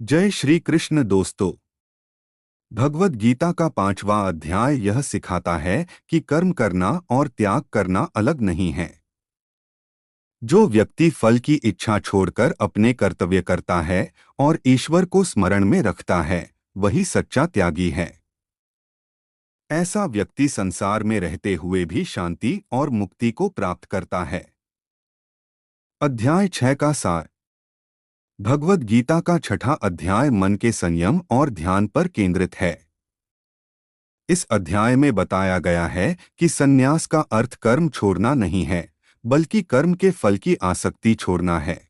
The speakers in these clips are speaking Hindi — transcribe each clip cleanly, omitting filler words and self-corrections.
जय श्री कृष्ण दोस्तों। भगवद गीता का 5वां अध्याय यह सिखाता है कि कर्म करना और त्याग करना अलग नहीं है। जो व्यक्ति फल की इच्छा छोड़कर अपने कर्तव्य करता है और ईश्वर को स्मरण में रखता है, वही सच्चा त्यागी है। ऐसा व्यक्ति संसार में रहते हुए भी शांति और मुक्ति को प्राप्त करता है। अध्याय 6 का सार। भगवद गीता का 6वां अध्याय मन के संयम और ध्यान पर केंद्रित है। इस अध्याय में बताया गया है कि संन्यास का अर्थ कर्म छोड़ना नहीं है, बल्कि कर्म के फल की आसक्ति छोड़ना है।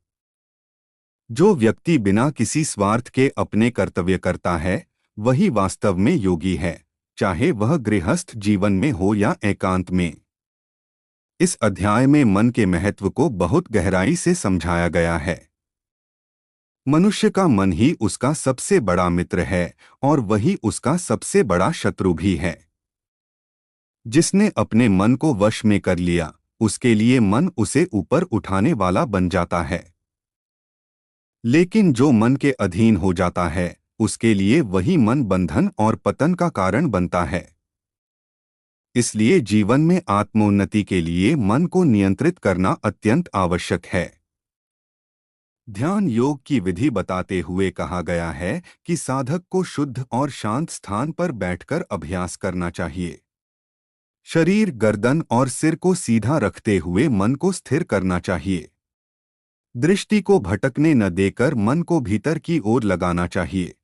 जो व्यक्ति बिना किसी स्वार्थ के अपने कर्तव्य करता है, वही वास्तव में योगी है, चाहे वह गृहस्थ जीवन में हो या एकांत में। इस अध्याय में मन के महत्व को बहुत गहराई से समझाया गया है। मनुष्य का मन ही उसका सबसे बड़ा मित्र है और वही उसका सबसे बड़ा शत्रु भी है। जिसने अपने मन को वश में कर लिया, उसके लिए मन उसे ऊपर उठाने वाला बन जाता है। लेकिन जो मन के अधीन हो जाता है, उसके लिए वही मन बंधन और पतन का कारण बनता है। इसलिए जीवन में आत्मोन्नति के लिए मन को नियंत्रित करना अत्यंत आवश्यक है। ध्यान योग की विधि बताते हुए कहा गया है कि साधक को शुद्ध और शांत स्थान पर बैठकर अभ्यास करना चाहिए। शरीर, गर्दन और सिर को सीधा रखते हुए मन को स्थिर करना चाहिए। दृष्टि को भटकने न देकर मन को भीतर की ओर लगाना चाहिए।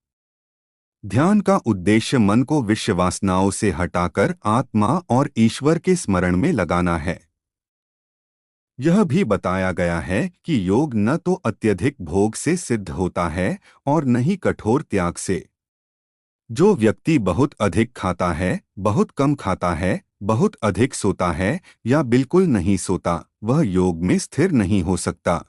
ध्यान का उद्देश्य मन को विषय वासनाओं से हटाकर आत्मा और ईश्वर के स्मरण में लगाना है। यह भी बताया गया है कि योग न तो अत्यधिक भोग से सिद्ध होता है और न ही कठोर त्याग से। जो व्यक्ति बहुत अधिक खाता है, बहुत कम खाता है, बहुत अधिक सोता है या बिल्कुल नहीं सोता, वह योग में स्थिर नहीं हो सकता।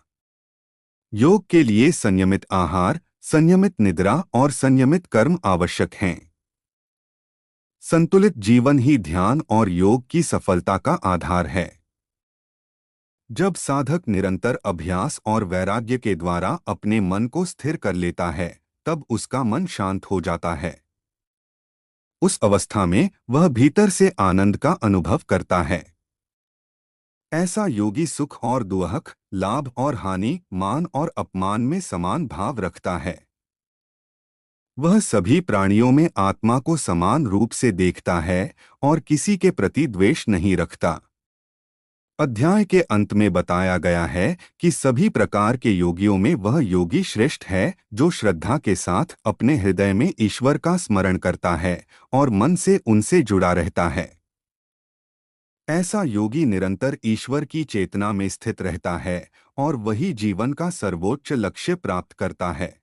योग के लिए संयमित आहार, संयमित निद्रा और संयमित कर्म आवश्यक हैं। संतुलित जीवन ही ध्यान और योग की सफलता का आधार है। जब साधक निरंतर अभ्यास और वैराग्य के द्वारा अपने मन को स्थिर कर लेता है, तब उसका मन शांत हो जाता है। उस अवस्था में वह भीतर से आनंद का अनुभव करता है। ऐसा योगी सुख और दुख, लाभ और हानि, मान और अपमान में समान भाव रखता है। वह सभी प्राणियों में आत्मा को समान रूप से देखता है और किसी के प्रति द्वेष नहीं रखता। अध्याय के अंत में बताया गया है कि सभी प्रकार के योगियों में वह योगी श्रेष्ठ है जो श्रद्धा के साथ अपने हृदय में ईश्वर का स्मरण करता है और मन से उनसे जुड़ा रहता है। ऐसा योगी निरंतर ईश्वर की चेतना में स्थित रहता है और वही जीवन का सर्वोच्च लक्ष्य प्राप्त करता है।